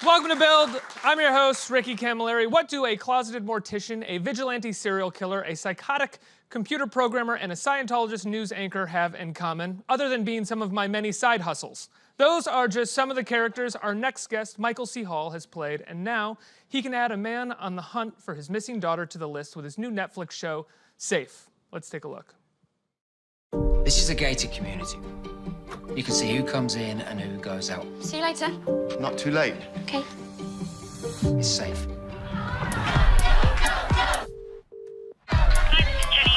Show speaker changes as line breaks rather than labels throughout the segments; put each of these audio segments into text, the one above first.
Welcome to Build. I'm your host, Ricky Camilleri. What do a closeted mortician, a vigilante serial killer, a psychotic computer programmer, and a Scientologist news anchor have in common, other than being some of my many side hustles? Those are just some of the characters our next guest, Michael C. Hall, has played, and now he can add a man on the hunt for his missing daughter to the list with his new Netflix show, Safe. Let's take a look.
This is a gated community. You can see who comes in and who goes out.
See you later.
Not too late.
Okay.
It's safe.
Hi, this is Jenny.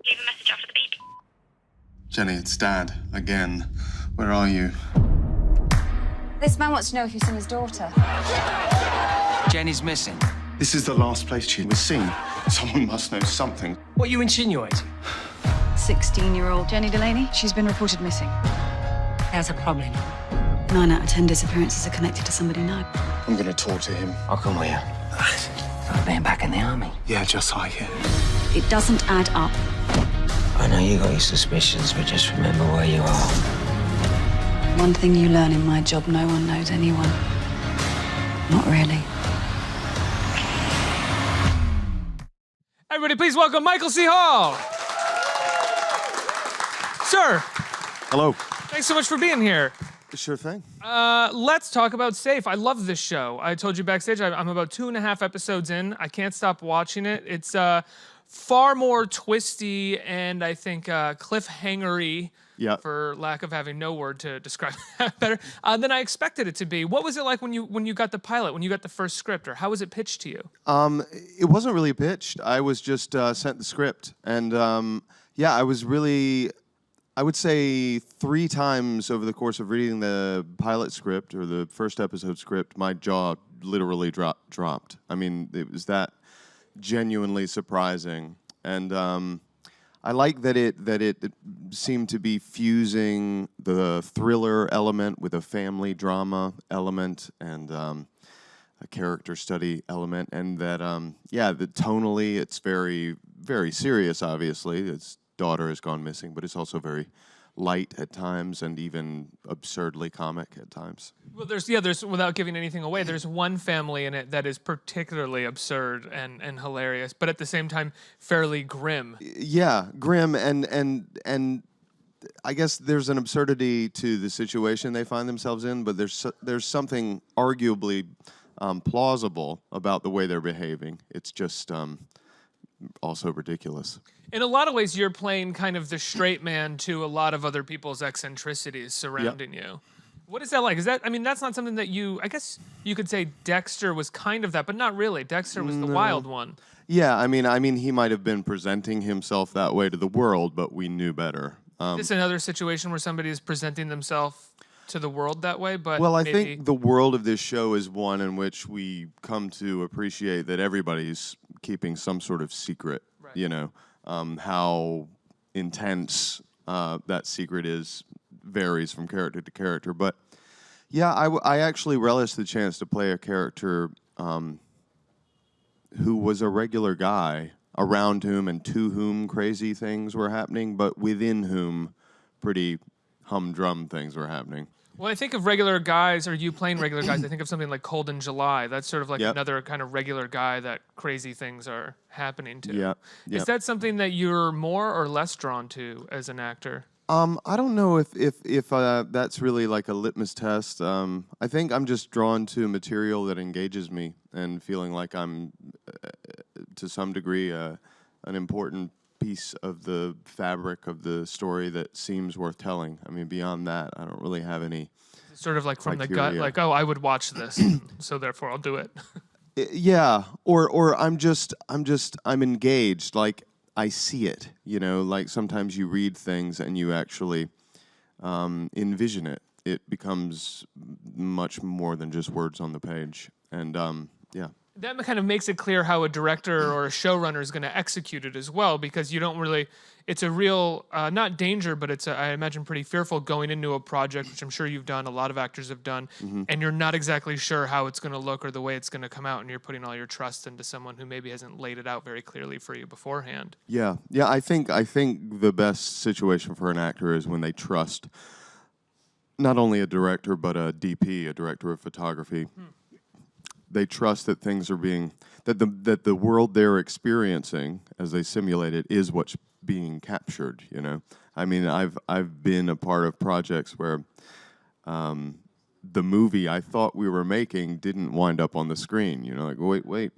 Leave a message after the beep.
Jenny, it's Dad. Again. Where are you?
This man wants to know if you've seen his daughter.
Jenny's missing.
This is the last place she was seen. Someone must know something.
What are you insinuating?
16-year-old Jenny Delaney. She's been reported missing.
There's a problem.
9 out of 10 disappearances are connected to somebody known.
I'm gonna talk to him.
I'll come with you. Like being back in the army.
Yeah, just like it.
It doesn't add up.
I know you got your suspicions, but just remember where you are.
One thing you learn in my job, no one knows anyone. Not really.
Everybody, please welcome Michael C. Hall. Sir,
Hello.
thanks so much for being here.
Sure thing.
Let's talk about Safe. I love this show. I told you backstage, I'm about 2.5 episodes in. I can't stop watching it. It's far more twisty and I think cliffhanger-y,
Yep.
for lack of having no word to describe that better, than I expected it to be. What was it like when you got the pilot, when you got the first script, or how was it pitched to you?
It wasn't really pitched. I was just sent the script. And yeah, I was really, I would say 3 times over the course of reading the pilot script or the first episode script, my jaw literally dropped. I mean, it was that genuinely surprising. And I like that it seemed to be fusing the thriller element with a family drama element and a character study element, and that yeah, the tonally it's very, very serious. Obviously, his daughter has gone missing, but it's also very light at times and even absurdly comic at times.
Well, there's without giving anything away, there's one family in it that is particularly absurd and hilarious, but at the same time fairly grim.
Yeah, grim and I guess there's an absurdity to the situation they find themselves in, but there's something arguably plausible about the way they're behaving. It's just also ridiculous.
In a lot of ways, you're playing kind of the straight man to a lot of other people's eccentricities surrounding you. What is that like? I mean, that's not something that I guess you could say Dexter was kind of that, but not really. Dexter was the wild one.
Yeah, I mean, he might have been presenting himself that way to the world, but we knew better.
Is this another situation where somebody is presenting themselves to the world that way? But
well, I think the world of this show is one in which we come to appreciate that everybody's keeping some sort of secret,
right.
You know. How intense that secret is varies from character to character. But yeah, I actually relish the chance to play a character who was a regular guy around whom and to whom crazy things were happening, but within whom pretty humdrum things were happening.
Well, I think of regular guys, or you playing regular guys, I think of something like Cold in July. That's sort of like another kind of regular guy that crazy things are happening to.
Yeah.
Is that something that you're more or less drawn to as an actor?
I don't know if that's really like a litmus test. I think I'm just drawn to material that engages me and feeling like I'm, to some degree, an important piece of the fabric of the story that seems worth telling. I mean, beyond that, I don't really have any.
Sort of like from
criteria.
the gut, like, oh, I would watch this, so therefore I'll do it.
Yeah, or I'm engaged. Like I see it. You know, like sometimes you read things and you actually envision it. It becomes much more than just words on the page. And yeah.
That kind of makes it clear how a director or a showrunner is going to execute it as well, because you don't really, it's a real, not danger, but it's, I imagine, pretty fearful going into a project, which I'm sure you've done, a lot of actors have done, and you're not exactly sure how it's going to look or the way it's going to come out, and you're putting all your trust into someone who maybe hasn't laid it out very clearly for you beforehand.
Yeah, I think the best situation for an actor is when they trust not only a director, but a DP, a director of photography. They trust that things are being, that the world they're experiencing as they simulate it is what's being captured, you know? I mean, I've been a part of projects where the movie I thought we were making didn't wind up on the screen, you know? Like, wait,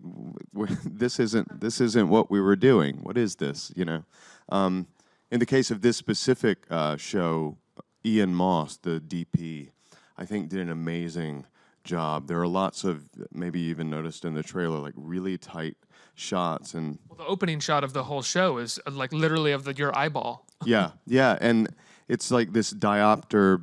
this isn't what we were doing. What is this, you know? In the case of this specific show, Ian Moss, the DP, I think did an amazing job. There are lots of, maybe you even noticed in the trailer, like really tight shots. And
Well, the opening shot of the whole show is like literally of your eyeball.
yeah, and it's like this diopter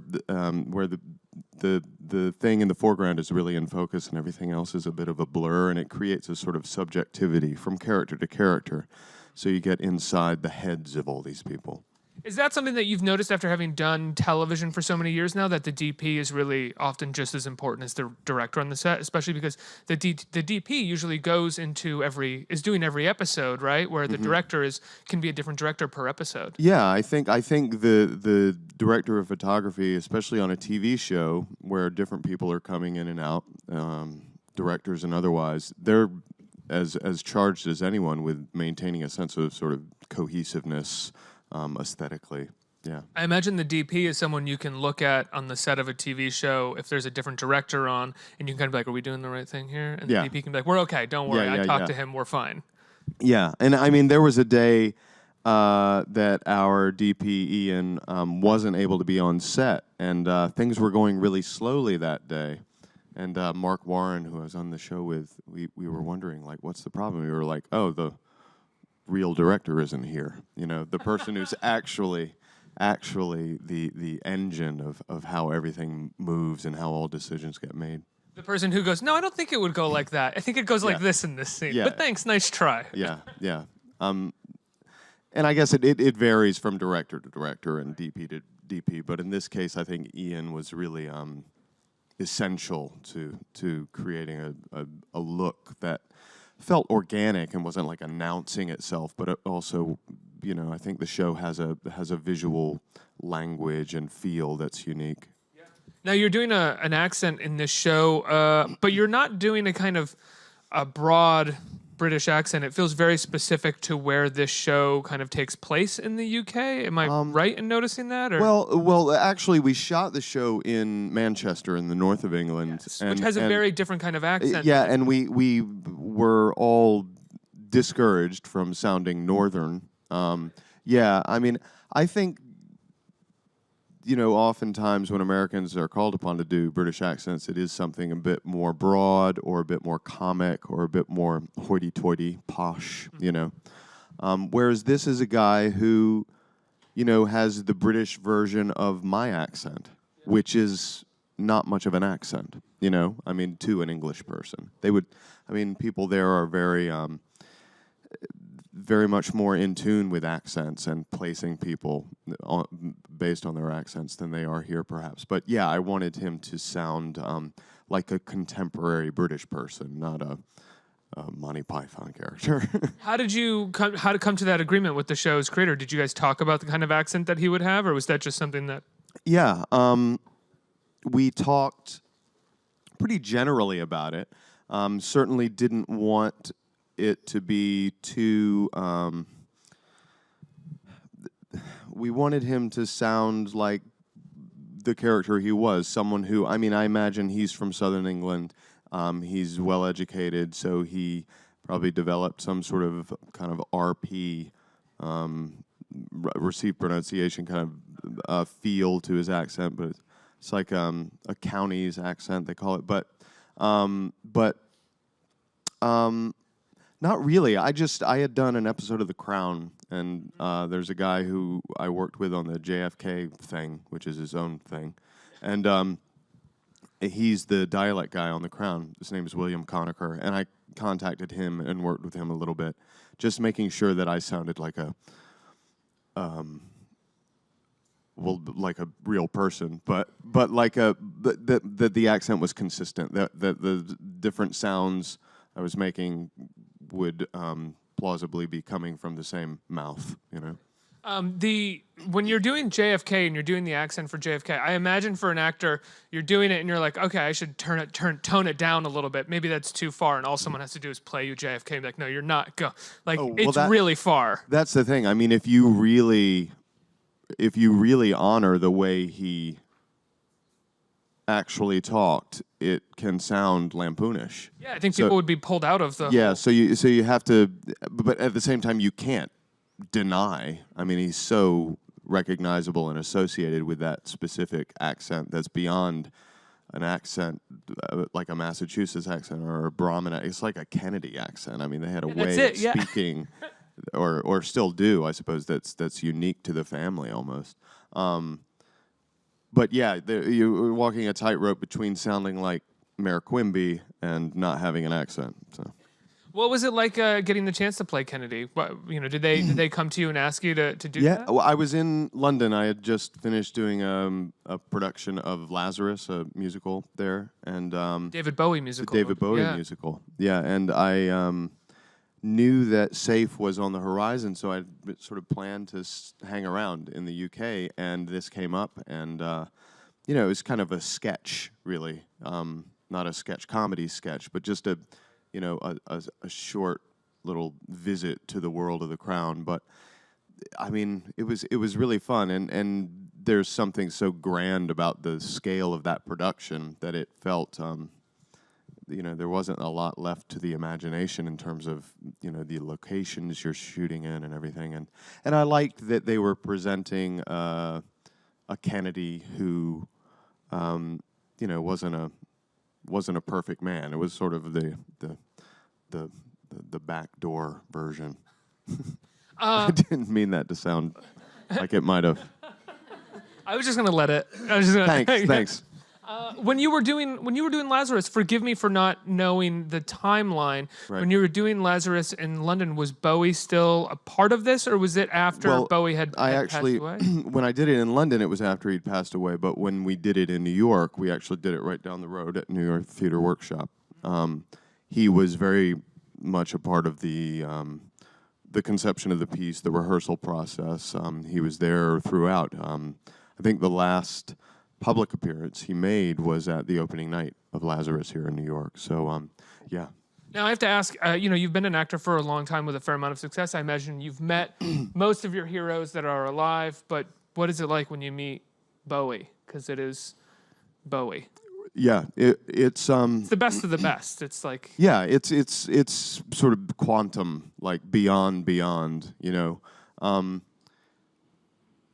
where the thing in the foreground is really in focus and everything else is a bit of a blur, and it creates a sort of subjectivity from character to character. So you get inside the heads of all these people.
Is that something that you've noticed after having done television for so many years now, that the DP is really often just as important as the director on the set, especially because the DP usually goes into is doing every episode, right? Where the director can be a different director per episode.
Yeah, I think the director of photography, especially on a TV show where different people are coming in and out, directors and otherwise, they're as charged as anyone with maintaining a sense of sort of cohesiveness aesthetically. Yeah.
I imagine the DP is someone you can look at on the set of a TV show if there's a different director on, and you can kind of be like, are we doing the right thing here? And
Yeah.
the DP can be like, we're okay, don't worry. I talked
yeah.
to him, we're fine.
Yeah, and I mean, there was a day that our DP Ian wasn't able to be on set, and things were going really slowly that day. And Mark Warren, who I was on the show with, we were wondering, like, what's the problem? We were like, oh, the real director isn't here. You know, the person who's actually the engine of how everything moves and how all decisions get made.
The person who goes, no, I don't think it would go like that. I think it goes like
Yeah.
this in this scene.
Yeah.
But thanks, nice try.
Yeah. And I guess it varies from director to director and DP to DP, but in this case, I think Ian was really essential to creating a look that felt organic and wasn't like announcing itself, but it also, you know, I think the show has a visual language and feel that's unique.
Now, you're doing an accent in this show, but you're not doing a kind of a broad British accent. It feels very specific to where this show kind of takes place in the UK. Am I right in noticing that? Or?
Well, actually, we shot the show in Manchester in the north of England.
Yes, which has a very different kind of accent.
Yeah, and we were all discouraged from sounding northern. Yeah, I mean, I think, you know, oftentimes when Americans are called upon to do British accents, it is something a bit more broad or a bit more comic or a bit more hoity-toity, posh, you know. Whereas this is a guy who, you know, has the British version of my accent, which is not much of an accent, you know. I mean, to an English person. People there are very much more in tune with accents and placing people based on their accents than they are here, perhaps. But yeah, I wanted him to sound like a contemporary British person, not a Monty Python character.
How did you come to that agreement with the show's creator? Did you guys talk about the kind of accent that he would have, or was that just something that...
Yeah, we talked pretty generally about it. Certainly didn't want it to be too... we wanted him to sound like the character he was, someone who, I mean, I imagine he's from Southern England. He's well-educated, so he probably developed some sort of kind of RP, received pronunciation kind of feel to his accent, but it's like a county's accent, they call it. But not really. I had done an episode of The Crown, and there's a guy who I worked with on the JFK thing, which is his own thing, and he's the dialect guy on The Crown. His name is William Conacher, and I contacted him and worked with him a little bit, just making sure that I sounded like a real person, but that the accent was consistent, that the different sounds I was making would plausibly be coming from the same mouth, you know.
When you're doing JFK and you're doing the accent for JFK, I imagine for an actor, you're doing it and you're like, okay, I should tone it down a little bit. Maybe that's too far, and all someone has to do is play you JFK. And be like, no, you're not. Go. Like, it's really far.
That's the thing. I mean, if you really honor the way he actually talked, it can sound lampoonish.
Yeah, I think people would be pulled out of the.
Yeah, so you have to, but at the same time, you can't deny. I mean, he's so recognizable and associated with that specific accent that's beyond an accent like a Massachusetts accent or a Brahmin. It's like a Kennedy accent. I mean, they had a way of speaking, or still do, I suppose. That's unique to the family almost. But yeah, you're walking a tightrope between sounding like Mayor Quimby and not having an accent. So.
What was it like getting the chance to play Kennedy? What, did they come to you and ask you to do that?
Yeah, well, I was in London. I had just finished doing a production of Lazarus, a musical there, and
David Bowie musical.
The David Bowie musical. Yeah, and I knew that SAFE was on the horizon, so I sort of planned to hang around in the UK, and this came up, and it was kind of a sketch, really, not a sketch comedy sketch, but just a short little visit to the world of The Crown. But I mean, it was really fun, and there's something so grand about the scale of that production that it felt, there wasn't a lot left to the imagination in terms of the locations you're shooting in and everything. And I liked that they were presenting a Kennedy who wasn't a perfect man. It was sort of the backdoor version. I didn't mean that to sound like it might have.
I was just gonna let it.
Thanks.
When you were doing Lazarus, forgive me for not knowing the timeline.
Right.
When you were doing Lazarus in London, was Bowie still a part of this, or was it after Bowie had passed away?
When I did it in London, it was after he'd passed away. But when we did it in New York, we actually did it right down the road at New York Theater Workshop. He was very much a part of the conception of the piece, the rehearsal process. He was there throughout. I think the last public appearance he made was at the opening night of Lazarus here in New York. So, yeah.
Now I have to ask, you've been an actor for a long time with a fair amount of success. I imagine you've met most of your heroes that are alive, but what is it like when you meet Bowie? Because it is Bowie.
Yeah, it's
the best of the best. It's like
it's sort of quantum, like beyond.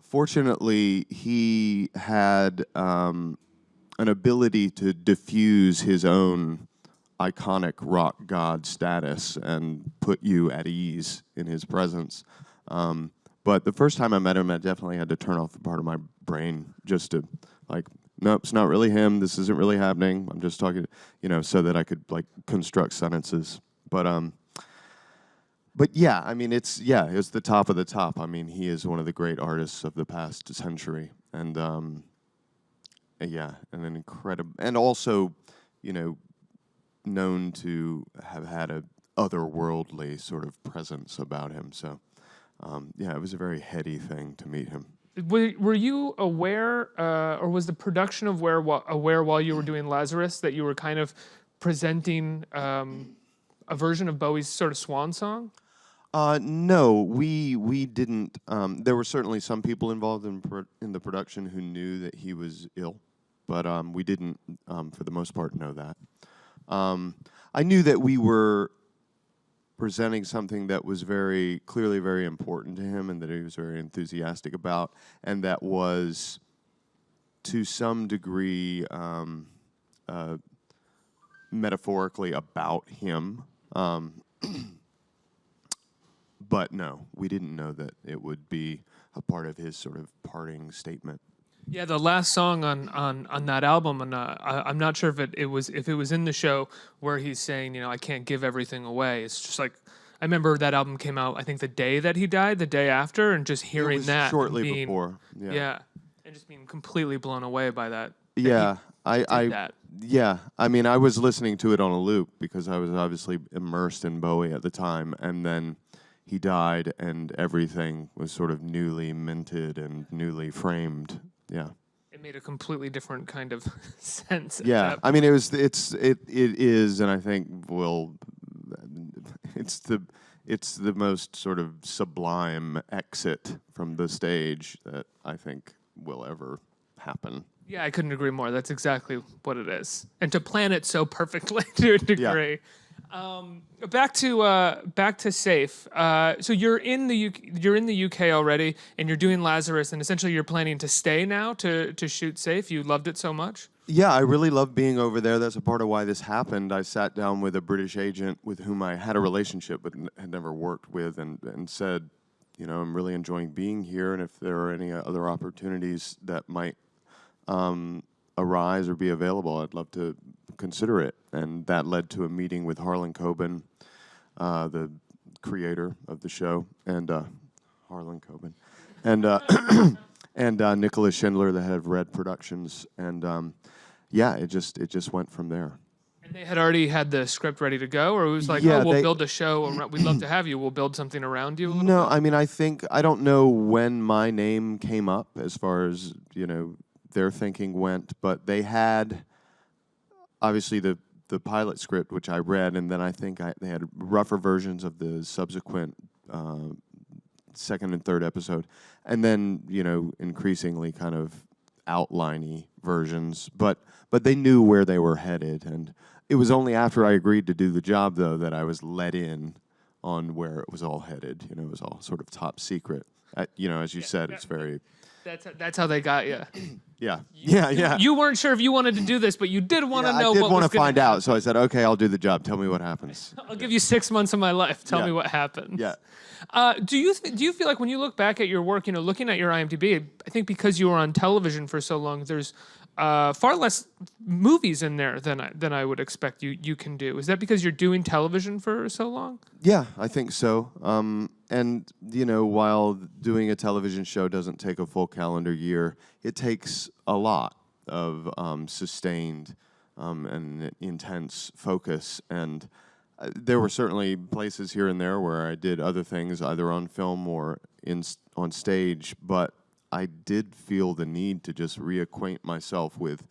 Fortunately, he had an ability to diffuse his own iconic rock god status and put you at ease in his presence. But the first time I met him, I definitely had to turn off the part of my brain just to nope, it's not really him. This isn't really happening. I'm just talking, so that I could construct sentences. But yeah, I mean, it's the top of the top. I mean, he is one of the great artists of the past century, and and an incredible, and also, known to have had a otherworldly sort of presence about him. So, it was a very heady thing to meet him.
Were you aware, or was the production aware while you were doing Lazarus that you were kind of presenting a version of Bowie's sort of swan song?
No, we didn't. There were certainly some people involved in the production who knew that he was ill, but we didn't, for the most part, know that. I knew that we were presenting something that was very clearly very important to him and that he was very enthusiastic about, and that was, to some degree, metaphorically about him. But no, we didn't know that it would be a part of his sort of parting statement.
Yeah, the last song on that album, and I'm not sure if it was in the show where he's saying, I can't give everything away. It's just like, I remember that album came out, I think the day that he died, the day after, and just hearing that
shortly before.
Yeah, and just being completely blown away by that.
Yeah,
that.
Yeah, I mean, I was listening to it on a loop because I was obviously immersed in Bowie at the time, and then he died and everything was sort of newly minted and newly framed. Yeah.
It made a completely different kind of sense. at
Yeah,
that
I mean, it is, and I think it's the most sort of sublime exit from the stage that I think will ever happen.
Yeah, I couldn't agree more. That's exactly what it is, and to plan it so perfectly to a degree. Back to Safe. So you're in the UK already, and you're doing Lazarus, and essentially you're planning to stay now to shoot Safe. You loved it so much.
Yeah, I really love being over there. That's a part of why this happened. I sat down with a British agent with whom I had a relationship but had never worked with, and said, you know, I'm really enjoying being here, and if there are any other opportunities that might arise or be available, I'd love to consider it. And that led to a meeting with Harlan Coben, the creator of the show, and Harlan Coben, and and Nicholas Schindler, the head of Red Productions, and yeah, it just went from there.
And they had already had the script ready to go, or it was like,
Yeah,
oh, we'll build a show. We'd love to have you. We'll build something around you.
No, I mean, I don't know when my name came up as far as, you know, their thinking went, but they had obviously the pilot script, which I read, and then I think they had rougher versions of the subsequent second and third episode, and then, you know, increasingly kind of outliney versions, but they knew where they were headed, and it was only after I agreed to do the job, though, that I was let in on where it was all headed. You know, it was all sort of top secret. You know, as you said, it's very...
That's how they got you.
Yeah. Yeah.
You weren't sure if you wanted to do this, but you did want to know.
I did
want
want to find out, so I said, "Okay, I'll do the job. Tell me what happens."
I'll give you 6 months of my life. Tell me what happened.
Yeah.
Do you feel like when you look back at your work, you know, looking at your IMDb, I think because you were on television for so long, there's far less movies in there than I would expect you can do. Is that because you're doing television for so long?
Yeah, I think so. And, you know, while doing a television show doesn't take a full calendar year, it takes a lot of sustained and intense focus. And there were certainly places here and there where I did other things, either on film or on stage, but I did feel the need to just reacquaint myself with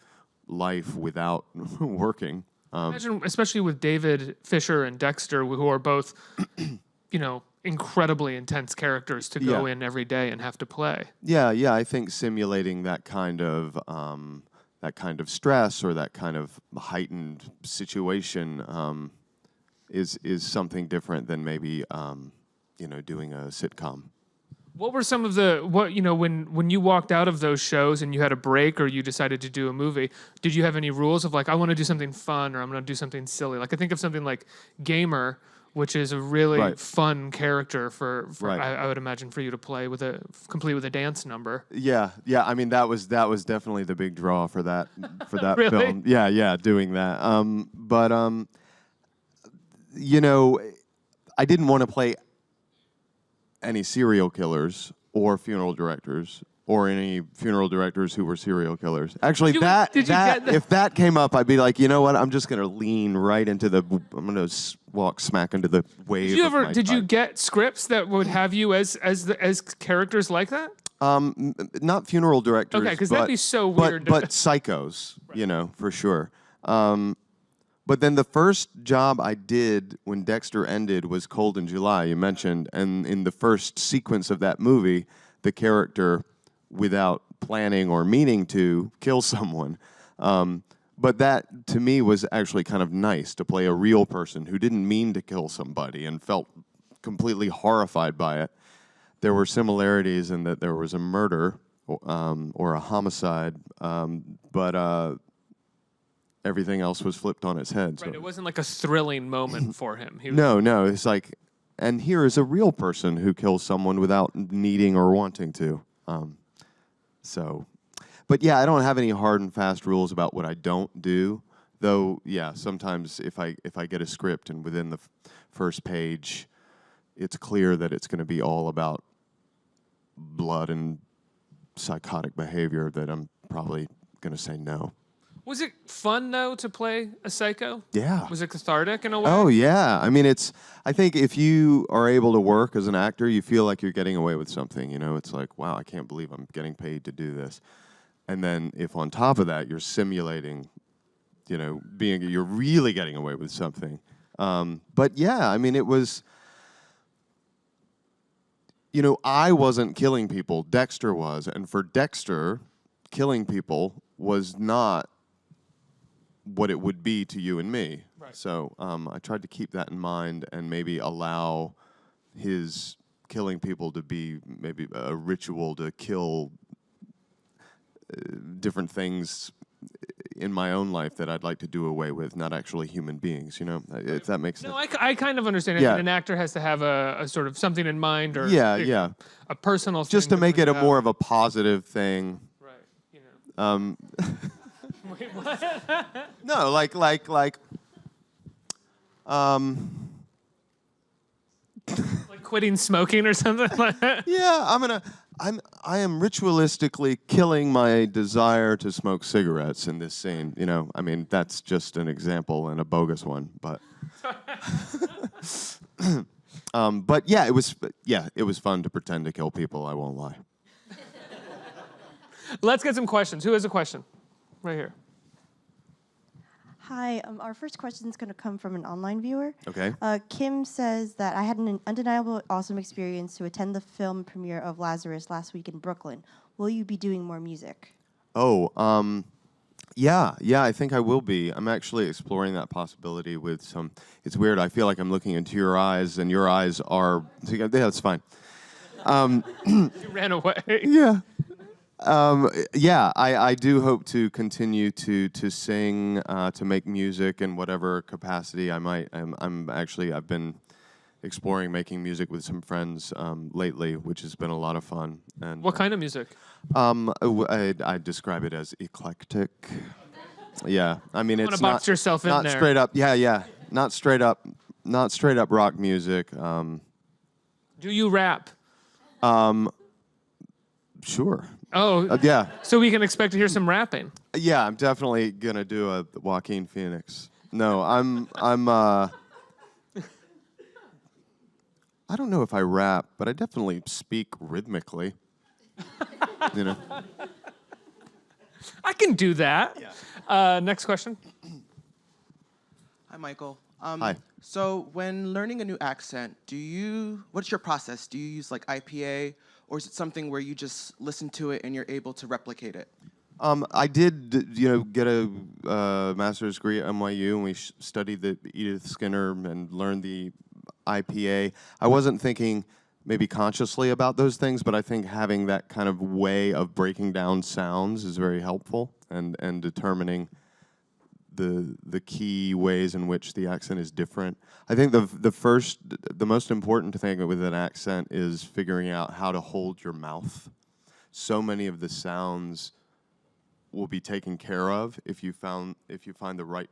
life without working.
Imagine, especially with David Fisher and Dexter, who are both, you know, incredibly intense characters to go in every day and have to play.
Yeah. I think simulating that kind of stress or that kind of heightened situation is something different than maybe you know, doing a sitcom.
What were some of when you walked out of those shows and you had a break or you decided to do a movie, did you have any rules of like, I want to do something fun or I'm going to do something silly? Like I think of something like Gamer, which is a really fun character for I would imagine for you to play complete with a dance number.
Yeah. I mean, that was definitely the big draw for that
Really?
film. Yeah, doing that. But you know, I didn't want to play any serial killers or funeral directors or any funeral directors who were serial killers. Actually, if that came up, I'd be like, you know what? I'm just gonna lean right into I'm gonna walk smack into the wave.
Did you get scripts that would have you as characters like that?
Not funeral directors.
Okay, because that'd be so weird.
But psychos, you know, for sure. But then the first job I did when Dexter ended was Cold in July, you mentioned, and in the first sequence of that movie, the character, without planning or meaning to, kill someone. But that, to me, was actually kind of nice, to play a real person who didn't mean to kill somebody and felt completely horrified by it. There were similarities in that there was a murder or a homicide, but everything else was flipped on its head.
Right,
So.
it wasn't like a thrilling moment for him.
No, it's like, and here is a real person who kills someone without needing or wanting to. But yeah, I don't have any hard and fast rules about what I don't do. Though, yeah, sometimes if I get a script and within the first page, it's clear that it's going to be all about blood and psychotic behavior, that I'm probably going to say no.
Was it fun though to play a psycho?
Yeah.
Was it cathartic in a way?
Oh yeah. I mean, I think if you are able to work as an actor, you feel like you're getting away with something. You know, it's like, wow, I can't believe I'm getting paid to do this. And then if on top of that you're simulating, you know, you're really getting away with something. But yeah, I mean, it was. You know, I wasn't killing people. Dexter was, and for Dexter, killing people was not what it would be to you and me.
Right.
So I tried to keep that in mind and maybe allow his killing people to be maybe a ritual to kill different things in my own life that I'd like to do away with, not actually human beings, you know, if that makes sense.
No, I kind of understand it.
Yeah.
An actor has to have a sort of something in mind or
Yeah.
a personal
Just
thing
to make it
bring
a
about.
more of a positive thing.
Right, you know. Wait, what?
No, like,
Like quitting smoking or something like that?
yeah, I am ritualistically killing my desire to smoke cigarettes in this scene. You know, I mean, that's just an example and a bogus one, but. But yeah, it was fun to pretend to kill people. I won't lie.
Let's get some questions. Who has a question? Right here.
Hi, our first question is going to come from an online viewer.
Okay.
Kim says that I had an undeniable, awesome experience to attend the film premiere of Lazarus last week in Brooklyn. Will you be doing more music?
Oh, yeah, I think I will be. I'm actually exploring that possibility with some. It's weird. I feel like I'm looking into your eyes, and your eyes are. Yeah, that's fine.
You ran away.
Yeah. Yeah, I do hope to continue to sing, to make music in whatever capacity I might. I've been exploring making music with some friends lately, which has been a lot of fun. And
What kind of music?
I describe it as eclectic. Yeah, I mean it's
to box yourself in
not
there.
straight up. Yeah, not straight up rock music.
Do you rap?
Sure.
Oh,
Yeah.
so we can expect to hear some rapping.
Yeah, I'm definitely gonna do a Joaquin Phoenix. No, I'm I don't know if I rap, but I definitely speak rhythmically. You know.
I can do that. Yeah. Next question.
Hi, Michael.
Hi.
So when learning a new accent, what's your process? Do you use like IPA, or is it something where you just listen to it and you're able to replicate it?
I did, get a master's degree at NYU, and we studied the Edith Skinner and learned the IPA. I wasn't thinking maybe consciously about those things, but I think having that kind of way of breaking down sounds is very helpful, and determining the key ways in which the accent is different. I think the most important thing with an accent is figuring out how to hold your mouth. So many of the sounds will be taken care of if you find the right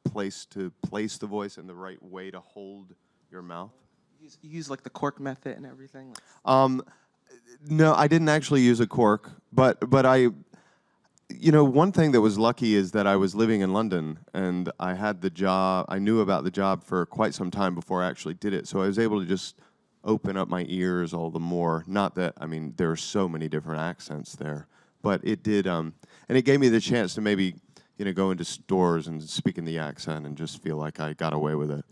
place to place the voice and the right way to hold your mouth.
You use like the cork method and everything?
No, I didn't actually use a cork, but I, one thing that was lucky is that I was living in London, and I had the job. I knew about the job for quite some time before I actually did it, so I was able to just open up my ears all the more. Not that, there are so many different accents there, but it did, and it gave me the chance to maybe, go into stores and speak in the accent and just feel like I got away with it.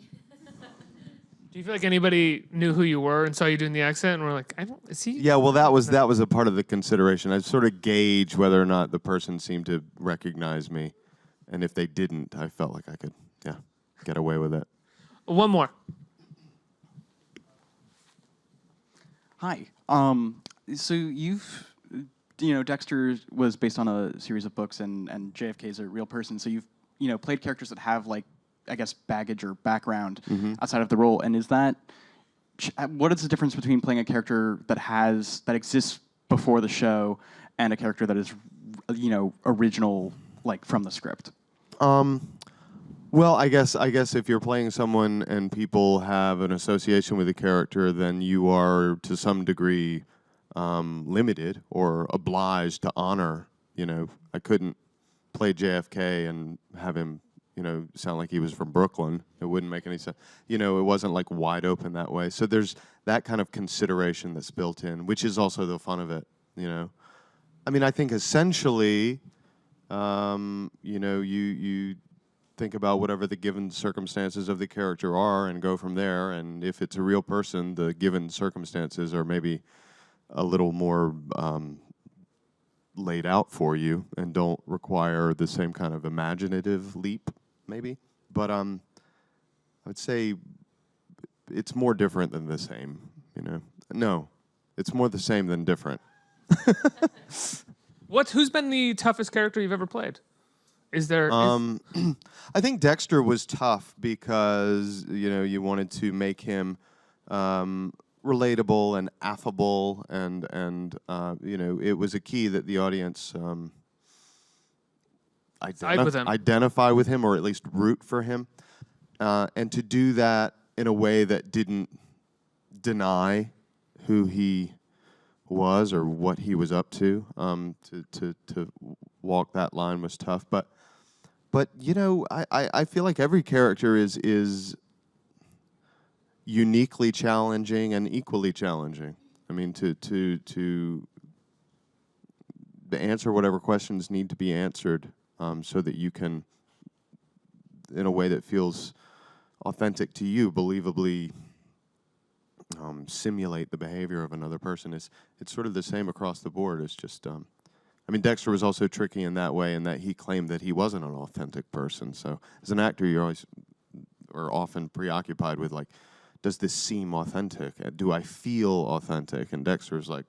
Do you feel like anybody knew who you were and saw you doing the accent and were like, is he?
Yeah, well, that was a part of the consideration. I sort of gauge whether or not the person seemed to recognize me, and if they didn't, I felt like I could, get away with it.
One more.
Hi. So Dexter was based on a series of books, and JFK is a real person. So you've, played characters that have baggage or background outside of the role. And what is the difference between playing a character that exists before the show and a character that is, original, from the script?
Well, I guess if you're playing someone and people have an association with the character, then you are to some degree limited or obliged to honor. I couldn't play JFK and have him, sound like he was from Brooklyn. It wouldn't make any sense. It wasn't like wide open that way. So there's that kind of consideration that's built in, which is also the fun of it, I mean, I think essentially, you think about whatever the given circumstances of the character are and go from there. And if it's a real person, the given circumstances are maybe a little more laid out for you and don't require the same kind of imaginative leap, maybe. But I would say it's more different than the same, No, it's more the same than different.
Who's been the toughest character you've ever played? Is there?
I think Dexter was tough because you wanted to make him relatable and affable, and it was a key that the audience identify with him or at least root for him, and to do that in a way that didn't deny who he was or what he was up to walk that line was tough. But I feel like every character is uniquely challenging and equally challenging. I mean, to answer whatever questions need to be answered, so that you can, in a way that feels authentic to you, believably simulate the behavior of another person. It's sort of the same across the board. It's just, I mean, Dexter was also tricky in that way, in that he claimed that he wasn't an authentic person. So as an actor, you're always, or often preoccupied with, like, does this seem authentic? Do I feel authentic? And Dexter's like,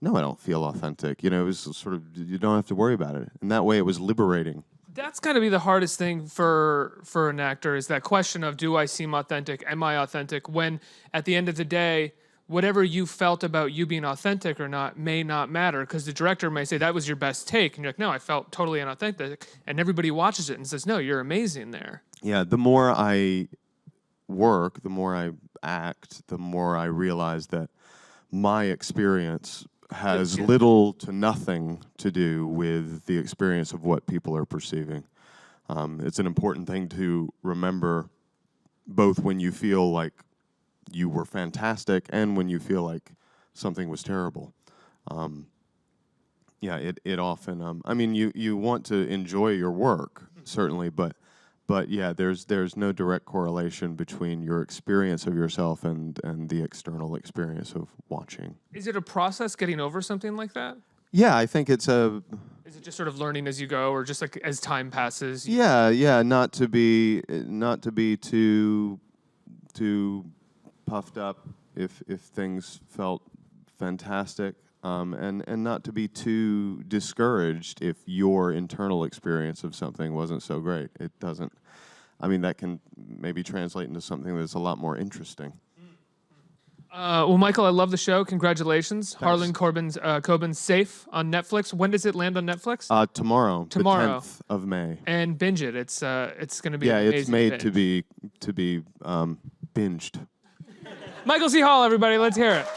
no, I don't feel authentic. It was sort of, you don't have to worry about it. And that way it was liberating.
That's got to be the hardest thing for an actor, is that question of, do I seem authentic? Am I authentic? When at the end of the day, whatever you felt about you being authentic or not may not matter, because the director may say that was your best take, and you're like, no, I felt totally unauthentic, and everybody watches it and says, no, you're amazing there.
Yeah, the more I work, the more I act, the more I realize that my experience has little to nothing to do with the experience of what people are perceiving. It's an important thing to remember, both when you feel like you were fantastic and when you feel like something was terrible. Yeah, it often, I mean, you want to enjoy your work, certainly, but yeah, there's no direct correlation between your experience of yourself and the external experience of watching.
Is it a process getting over something like that?
Yeah, I think it's a...
Is it just sort of learning as you go, or just like as time passes?
Yeah, not to be too puffed up if things felt fantastic, and not to be too discouraged if your internal experience of something wasn't so great. It doesn't. I mean, that can maybe translate into something that's a lot more interesting.
Well, Michael, I love the show. Congratulations.
Thanks.
Harlan Coben's Safe on Netflix. When does it land on Netflix?
Tomorrow. The 10th of May.
And binge it. It's going to be
yeah,
an amazing
it's made
binge.
to be binged.
Michael C. Hall, everybody. Let's hear it.